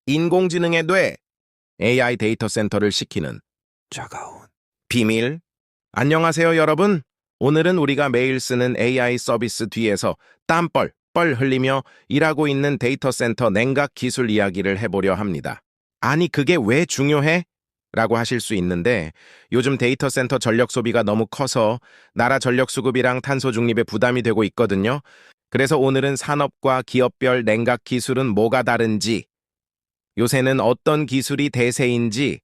인공지능에 뇌 AI 데이터 센터를 시키는 차가운 비밀. 안녕하세요, 여러분. 오늘은 우리가 매일 쓰는 AI 서비스 뒤에서 땀 뻘뻘 흘리며 일하고 있는 데이터 센터 냉각 기술 이야기를 해보려 합니다. 아니, 그게 왜 중요해? 라고 하실 수 있는데 요즘 데이터 센터 전력 소비가 너무 커서 나라 전력 수급이랑 탄소 중립에 부담이 되고 있거든요. 그래서 오늘은 산업과 기업별 냉각 기술은 뭐가 다른지, 요새는 어떤 기술이 대세인지,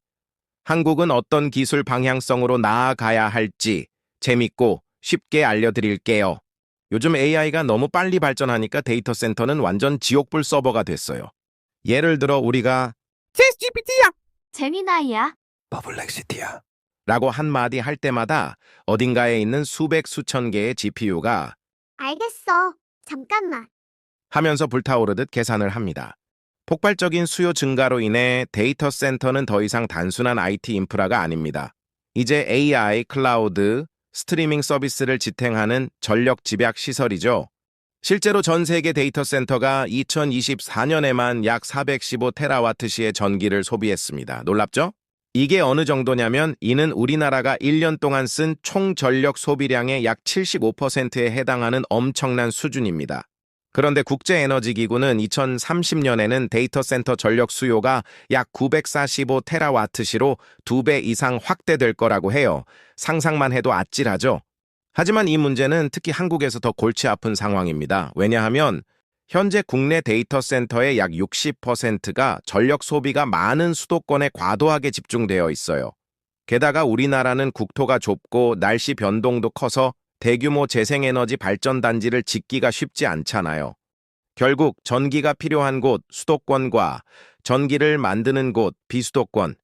한국은 어떤 기술 방향성으로 나아가야 할지 재밌고 쉽게 알려드릴게요. 요즘 AI가 너무 빨리 발전하니까 데이터 센터는 완전 지옥불 서버가 됐어요. 예를 들어 우리가 챗GPT야! 재미나이야. 버블렉시티야. 라고 한마디 할 때마다 어딘가에 있는 수백 수천 개의 GPU가 알겠어. 잠깐만. 하면서 불타오르듯 계산을 합니다. 폭발적인 수요 증가로 인해 데이터 센터는 더 이상 단순한 IT 인프라가 아닙니다. 이제 AI, 클라우드, 스트리밍 서비스를 지탱하는 전력 집약 시설이죠. 실제로 전 세계 데이터 센터가 2024년에만 약 415테라와트시의 전기를 소비했습니다. 놀랍죠? 이게 어느 정도냐면 이는 우리나라가 1년 동안 쓴 총 전력 소비량의 약 75%에 해당하는 엄청난 수준입니다. 그런데 국제에너지기구는 2030년에는 데이터 센터 전력 수요가 약 945테라와트시로 2배 이상 확대될 거라고 해요. 상상만 해도 아찔하죠? 하지만 이 문제는 특히 한국에서 더 골치 아픈 상황입니다. 왜냐하면 현재 국내 데이터 센터의 약 60%가 전력 소비가 많은 수도권에 과도하게 집중되어 있어요. 게다가 우리나라는 국토가 좁고 날씨 변동도 커서 대규모 재생에너지 발전단지를 짓기가 쉽지 않잖아요. 결국 전기가 필요한 곳 수도권과 전기를 만드는 곳 비수도권이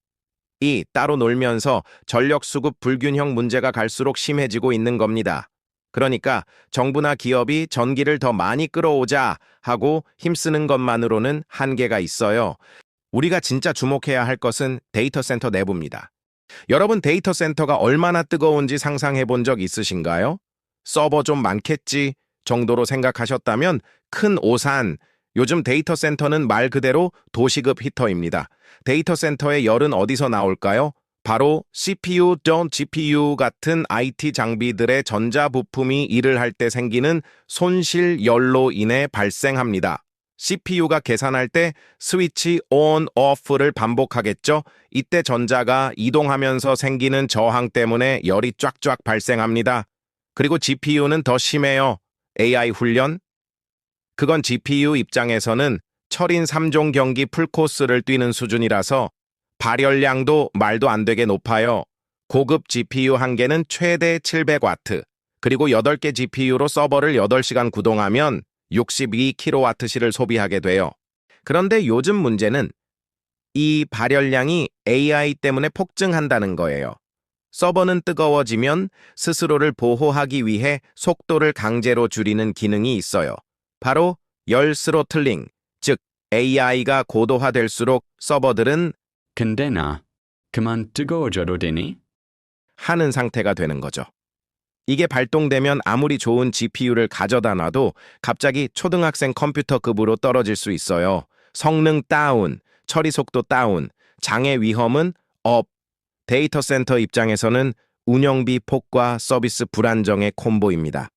따로 놀면서 전력 수급 불균형 문제가 갈수록 심해지고 있는 겁니다. 그러니까 정부나 기업이 전기를 더 많이 끌어오자 하고 힘쓰는 것만으로는 한계가 있어요. 우리가 진짜 주목해야 할 것은 데이터 센터 내부입니다. 여러분, 데이터 센터가 얼마나 뜨거운지 상상해 본 적 있으신가요? 서버 좀 많겠지 정도로 생각하셨다면 큰 오산. 요즘 데이터 센터는 말 그대로 도시급 히터입니다. 데이터 센터의 열은 어디서 나올까요? 바로 CPU, GPU 같은 IT 장비들의 전자부품이 일을 할 때 생기는 손실열로 인해 발생합니다. CPU가 계산할 때 스위치 ON, OFF를 반복하겠죠? 이때 전자가 이동하면서 생기는 저항 때문에 열이 쫙쫙 발생합니다. 그리고 GPU는 더 심해요. AI 훈련? 그건 GPU 입장에서는 철인 3종 경기 풀코스를 뛰는 수준이라서 발열량도 말도 안 되게 높아요. 고급 GPU 한 개는 최대 700와트, 그리고 8개 GPU로 서버를 8시간 구동하면 62kWh를 소비하게 돼요. 그런데 요즘 문제는 이 발열량이 AI 때문에 폭증한다는 거예요. 서버는 뜨거워지면 스스로를 보호하기 위해 속도를 강제로 줄이는 기능이 있어요. 바로 열 스로틀링, 즉 AI가 고도화될수록 서버들은 근데 나 그만 뜨거워져도 되니? 하는 상태가 되는 거죠. 이게 발동되면 아무리 좋은 GPU를 가져다 놔도 갑자기 초등학생 컴퓨터급으로 떨어질 수 있어요. 성능 다운, 처리 속도 다운, 장애 위험은 업. 데이터 센터 입장에서는 운영비 폭과 서비스 불안정의 콤보입니다.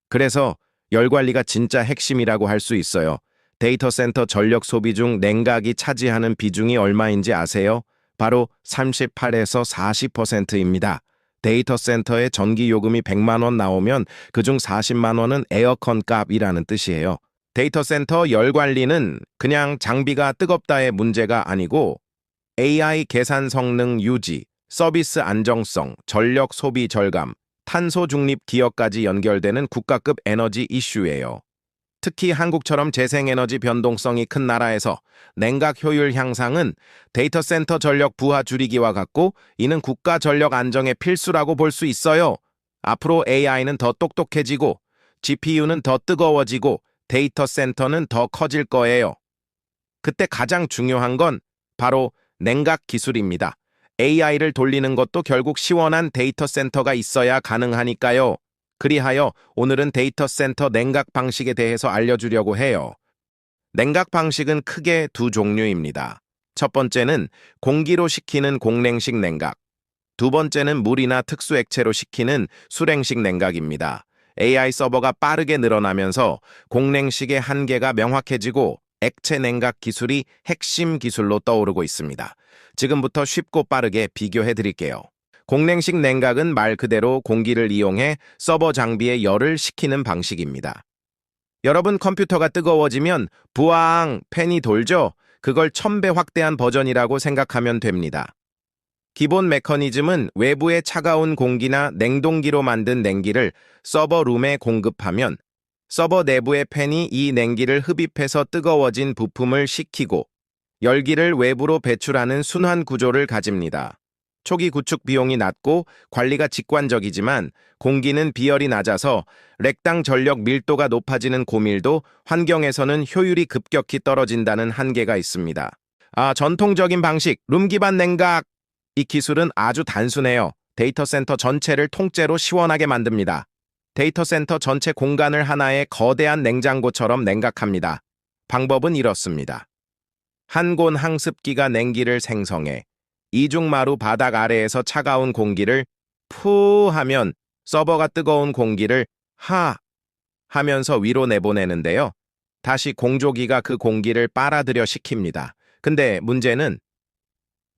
그래서 열 관리가 진짜 핵심이라고 할 수 있어요. 데이터 센터 전력 소비 중 냉각이 차지하는 비중이 얼마인지 아세요? 바로 38에서 40%입니다. 데이터 센터에 전기 요금이 100만 원 나오면 그중 40만 원은 에어컨 값이라는 뜻이에요. 데이터 센터 열 관리는 그냥 장비가 뜨겁다의 문제가 아니고 AI 계산 성능 유지, 서비스 안정성, 전력 소비 절감, 탄소 중립 기여까지 연결되는 국가급 에너지 이슈예요. 특히 한국처럼 재생에너지 변동성이 큰 나라에서 냉각 효율 향상은 데이터 센터 전력 부하 줄이기와 같고 이는 국가 전력 안정의 필수라고 볼 수 있어요. 앞으로 AI는 더 똑똑해지고 GPU는 더 뜨거워지고 데이터 센터는 더 커질 거예요. 그때 가장 중요한 건 바로 냉각 기술입니다. AI를 돌리는 것도 결국 시원한 데이터 센터가 있어야 가능하니까요. 그리하여 오늘은 데이터 센터 냉각 방식에 대해서 알려주려고 해요. 냉각 방식은 크게 두 종류입니다. 첫 번째는 공기로 식히는 공냉식 냉각. 두 번째는 물이나 특수 액체로 식히는 수냉식 냉각입니다. AI 서버가 빠르게 늘어나면서 공냉식의 한계가 명확해지고 액체 냉각 기술이 핵심 기술로 떠오르고 있습니다. 지금부터 쉽고 빠르게 비교해 드릴게요. 공냉식 냉각은 말 그대로 공기를 이용해 서버 장비에 열을 식히는 방식입니다. 여러분 컴퓨터가 뜨거워지면 부앙 팬이 돌죠? 그걸 1000배 확대한 버전이라고 생각하면 됩니다. 기본 메커니즘은 외부의 차가운 공기나 냉동기로 만든 냉기를 서버룸에 공급하면 서버 내부의 팬이 이 냉기를 흡입해서 뜨거워진 부품을 식히고 열기를 외부로 배출하는 순환 구조를 가집니다. 초기 구축 비용이 낮고 관리가 직관적이지만 공기는 비열이 낮아서 렉당 전력 밀도가 높아지는 고밀도 환경에서는 효율이 급격히 떨어진다는 한계가 있습니다. 전통적인 방식, 룸 기반 냉각. 이 기술은 아주 단순해요. 데이터 센터 전체를 통째로 시원하게 만듭니다. 데이터 센터 전체 공간을 하나의 거대한 냉장고처럼 냉각합니다. 방법은 이렇습니다. 한곤 항습기가 냉기를 생성해 이중마루 바닥 아래에서 차가운 공기를 푸 하면 서버가 뜨거운 공기를 하 하면서 위로 내보내는데요. 다시 공조기가 그 공기를 빨아들여 식힙니다. 근데 문제는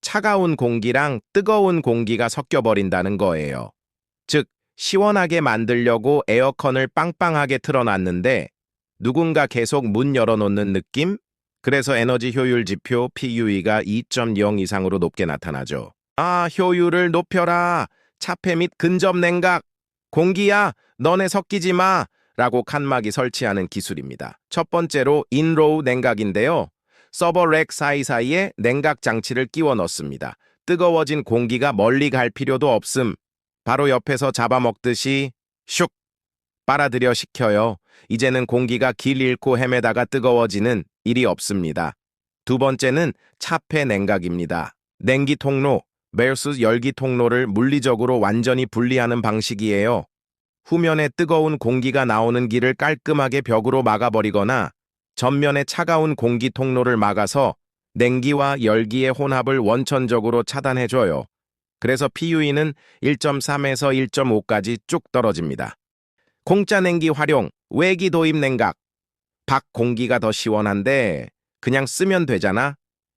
차가운 공기랑 뜨거운 공기가 섞여버린다는 거예요. 즉, 시원하게 만들려고 에어컨을 빵빵하게 틀어놨는데 누군가 계속 문 열어놓는 느낌? 그래서 에너지 효율 지표 PUE가 2.0 이상으로 높게 나타나죠. 효율을 높여라. 차폐 및 근접 냉각. 공기야, 너네 섞이지 마. 라고 칸막이 설치하는 기술입니다. 첫 번째로 인로우 냉각인데요. 서버 렉 사이사이에 냉각 장치를 끼워 넣습니다. 뜨거워진 공기가 멀리 갈 필요도 없음. 바로 옆에서 잡아먹듯이 슉 빨아들여 식혀요. 이제는 공기가 길 잃고 헤매다가 뜨거워지는 일이 없습니다. 두 번째는 차폐 냉각입니다. 냉기 통로 vs 열기 통로를 물리적으로 완전히 분리하는 방식이에요. 후면에 뜨거운 공기가 나오는 길을 깔끔하게 벽으로 막아버리거나 전면에 차가운 공기 통로를 막아서 냉기와 열기의 혼합을 원천적으로 차단해줘요. 그래서 PUE는 1.3에서 1.5까지 쭉 떨어집니다. 공짜 냉기 활용, 외기 도입 냉각. 밖 공기가 더 시원한데 그냥 쓰면 되잖아.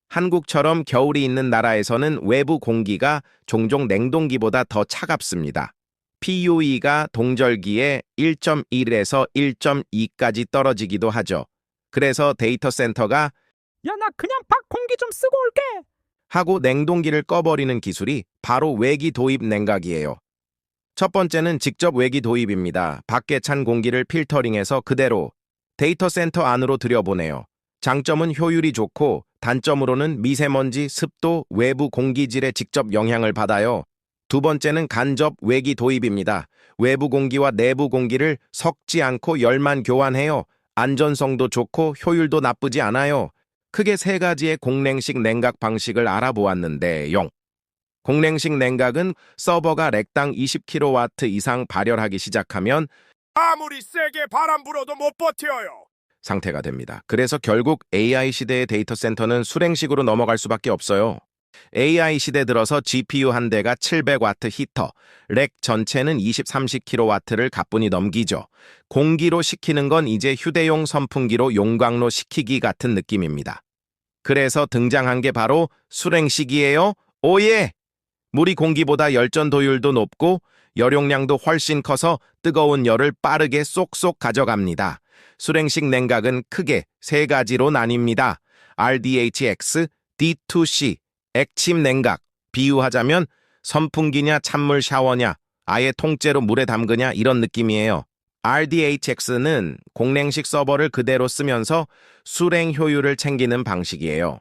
한국처럼 겨울이 있는 나라에서는 외부 공기가 종종 냉동기보다 더 차갑습니다. PUE가 동절기에 1.1에서 1.2까지 떨어지기도 하죠. 그래서 데이터 센터가 야, 나 그냥 밖 공기 좀 쓰고 올게. 하고 냉동기를 꺼버리는 기술이 바로 외기 도입 냉각이에요. 첫 번째는 직접 외기 도입입니다. 밖에 찬 공기를 필터링해서 그대로 데이터 센터 안으로 들여보내요. 장점은 효율이 좋고 단점으로는 미세먼지, 습도, 외부 공기질에 직접 영향을 받아요. 두 번째는 간접 외기 도입입니다. 외부 공기와 내부 공기를 섞지 않고 열만 교환해요. 안전성도 좋고 효율도 나쁘지 않아요. 크게 세 가지의 공냉식 냉각 방식을 알아보았는데 공냉식 냉각은 서버가 렉당 20kW 이상 발열하기 시작하면 아무리 세게 바람 불어도 못 버텨요. 상태가 됩니다. 그래서 결국 AI 시대의 데이터 센터는 수냉식으로 넘어갈 수밖에 없어요. AI 시대 들어서 GPU 한 대가 700W 히터, 렉 전체는 20-30kW를 가뿐히 넘기죠. 공기로 식히는 건 이제 휴대용 선풍기로 용광로 식히기 같은 느낌입니다. 그래서 등장한 게 바로 수냉식이에요. 오예! 물이 공기보다 열전 도율도 높고 열용량도 훨씬 커서 뜨거운 열을 빠르게 쏙쏙 가져갑니다. 수냉식 냉각은 크게 세 가지로 나뉩니다. RDHX, D2C, 액침 냉각. 비유하자면 선풍기냐 찬물 샤워냐, 아예 통째로 물에 담그냐 이런 느낌이에요. RDHX는 공냉식 서버를 그대로 쓰면서 수냉 효율을 챙기는 방식이에요.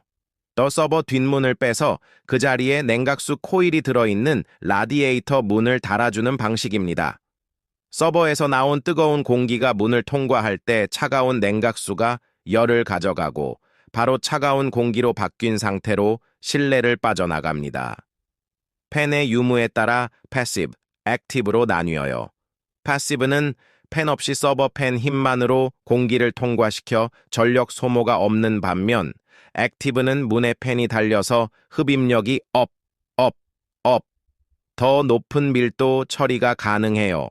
더 서버 뒷문을 빼서 그 자리에 냉각수 코일이 들어있는 라디에이터 문을 달아주는 방식입니다. 서버에서 나온 뜨거운 공기가 문을 통과할 때 차가운 냉각수가 열을 가져가고 바로 차가운 공기로 바뀐 상태로 실내를 빠져나갑니다. 팬의 유무에 따라 패시브, 액티브로 나뉘어요. 패시브는 팬 없이 서버 팬 힘만으로 공기를 통과시켜 전력 소모가 없는 반면 액티브는 문에 팬이 달려서 흡입력이 업, 업, 업, 더 높은 밀도 처리가 가능해요.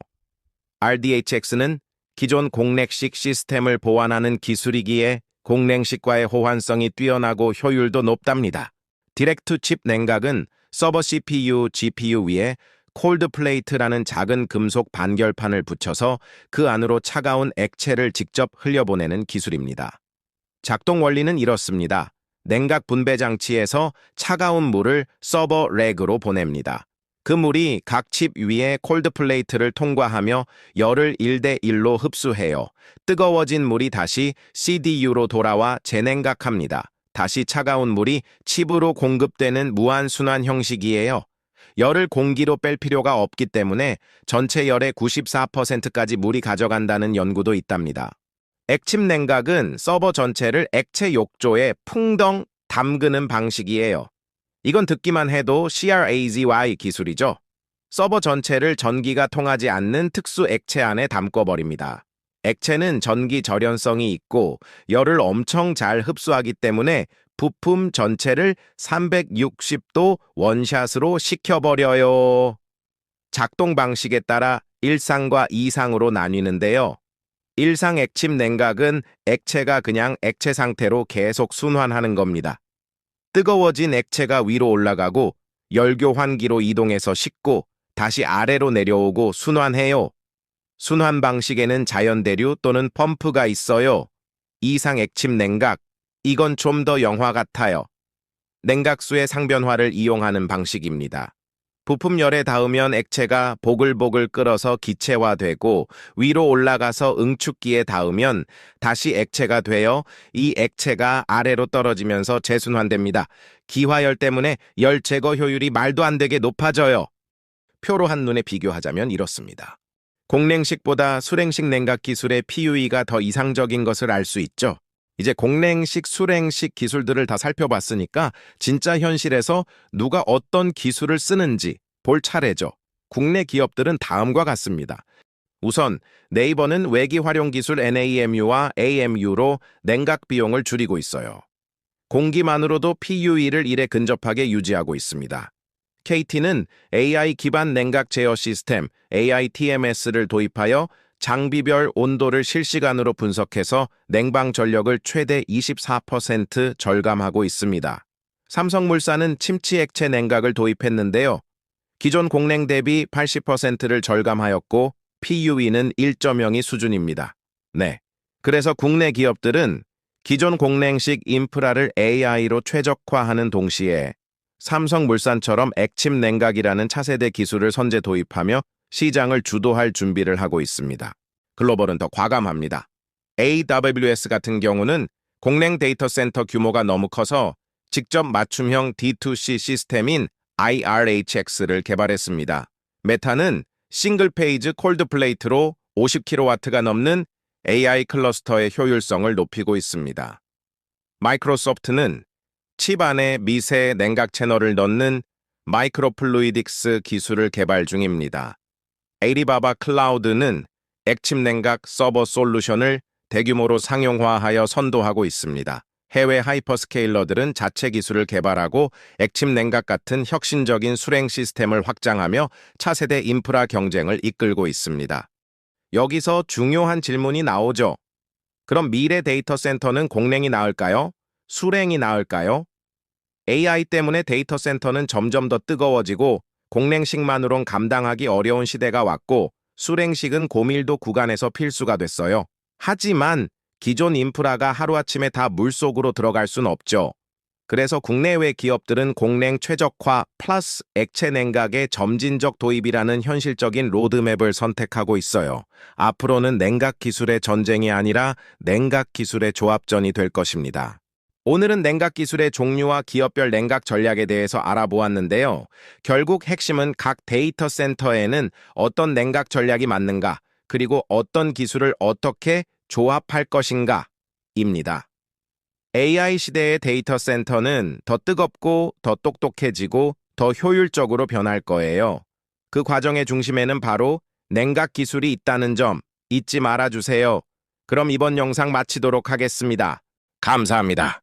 RDHX는 기존 공랭식 시스템을 보완하는 기술이기에 공랭식과의 호환성이 뛰어나고 효율도 높답니다. 디렉트 칩 냉각은 서버 CPU, GPU 위에 콜드 플레이트라는 작은 금속 반결판을 붙여서 그 안으로 차가운 액체를 직접 흘려보내는 기술입니다. 작동 원리는 이렇습니다. 냉각 분배 장치에서 차가운 물을 서버 렉으로 보냅니다. 그 물이 각 칩 위에 콜드 플레이트를 통과하며 열을 1대1로 흡수해요. 뜨거워진 물이 다시 CDU로 돌아와 재냉각합니다. 다시 차가운 물이 칩으로 공급되는 무한순환 형식이에요. 열을 공기로 뺄 필요가 없기 때문에 전체 열의 94%까지 물이 가져간다는 연구도 있답니다. 액침 냉각은 서버 전체를 액체 욕조에 풍덩 담그는 방식이에요. 이건 듣기만 해도 CRAZY 기술이죠. 서버 전체를 전기가 통하지 않는 특수 액체 안에 담궈버립니다. 액체는 전기 절연성이 있고 열을 엄청 잘 흡수하기 때문에 부품 전체를 360도 원샷으로 식혀버려요. 작동 방식에 따라 1상과 2상으로 나뉘는데요. 1상 액침 냉각은 액체가 그냥 액체 상태로 계속 순환하는 겁니다. 뜨거워진 액체가 위로 올라가고 열교환기로 이동해서 식고 다시 아래로 내려오고 순환해요. 순환 방식에는 자연대류 또는 펌프가 있어요. 2상 액침 냉각, 이건 좀 더 영화 같아요. 냉각수의 상변화를 이용하는 방식입니다. 부품 열에 닿으면 액체가 보글보글 끓어서 기체화되고 위로 올라가서 응축기에 닿으면 다시 액체가 되어 이 액체가 아래로 떨어지면서 재순환됩니다. 기화열 때문에 열 제거 효율이 말도 안 되게 높아져요. 표로 한눈에 비교하자면 이렇습니다. 공냉식보다 수냉식 냉각 기술의 PUE가 더 이상적인 것을 알 수 있죠. 이제 공냉식, 수냉식 기술들을 다 살펴봤으니까 진짜 현실에서 누가 어떤 기술을 쓰는지 볼 차례죠. 국내 기업들은 다음과 같습니다. 우선 네이버는 외기 활용 기술 NAMU와 AMU로 냉각 비용을 줄이고 있어요. 공기만으로도 PUE를 1에 근접하게 유지하고 있습니다. KT는 AI 기반 냉각 제어 시스템 AITMS를 도입하여 장비별 온도를 실시간으로 분석해서 냉방 전력을 최대 24% 절감하고 있습니다. 삼성물산은 침치 액체 냉각을 도입했는데요. 기존 공냉 대비 80%를 절감하였고 PUE는 1.0이 수준입니다. 네. 그래서 국내 기업들은 기존 공냉식 인프라를 AI로 최적화하는 동시에 삼성물산처럼 액침 냉각이라는 차세대 기술을 선제 도입하며 시장을 주도할 준비를 하고 있습니다. 글로벌은 더 과감합니다. AWS 같은 경우는 공냉 데이터 센터 규모가 너무 커서 직접 맞춤형 D2C 시스템인 IRHX를 개발했습니다. 메타는 싱글 페이지 콜드 플레이트로 50kW가 넘는 AI 클러스터의 효율성을 높이고 있습니다. 마이크로소프트는 칩 안에 미세 냉각 채널을 넣는 마이크로플루이딕스 기술을 개발 중입니다. 에리바바 클라우드는 액침 냉각 서버 솔루션을 대규모로 상용화하여 선도하고 있습니다. 해외 하이퍼스케일러들은 자체 기술을 개발하고 액침 냉각 같은 혁신적인 수냉 시스템을 확장하며 차세대 인프라 경쟁을 이끌고 있습니다. 여기서 중요한 질문이 나오죠. 그럼 미래 데이터 센터는 공냉이 나을까요? 수냉이 나을까요? AI 때문에 데이터 센터는 점점 더 뜨거워지고 공냉식만으론 감당하기 어려운 시대가 왔고 수냉식은 고밀도 구간에서 필수가 됐어요. 하지만 기존 인프라가 하루아침에 다 물속으로 들어갈 순 없죠. 그래서 국내외 기업들은 공냉 최적화 플러스 액체 냉각의 점진적 도입이라는 현실적인 로드맵을 선택하고 있어요. 앞으로는 냉각 기술의 전쟁이 아니라 냉각 기술의 조합전이 될 것입니다. 오늘은 냉각 기술의 종류와 기업별 냉각 전략에 대해서 알아보았는데요. 결국 핵심은 각 데이터 센터에는 어떤 냉각 전략이 맞는가, 그리고 어떤 기술을 어떻게 조합할 것인가입니다. AI 시대의 데이터 센터는 더 뜨겁고 더 똑똑해지고 더 효율적으로 변할 거예요. 그 과정의 중심에는 바로 냉각 기술이 있다는 점 잊지 말아주세요. 그럼 이번 영상 마치도록 하겠습니다. 감사합니다.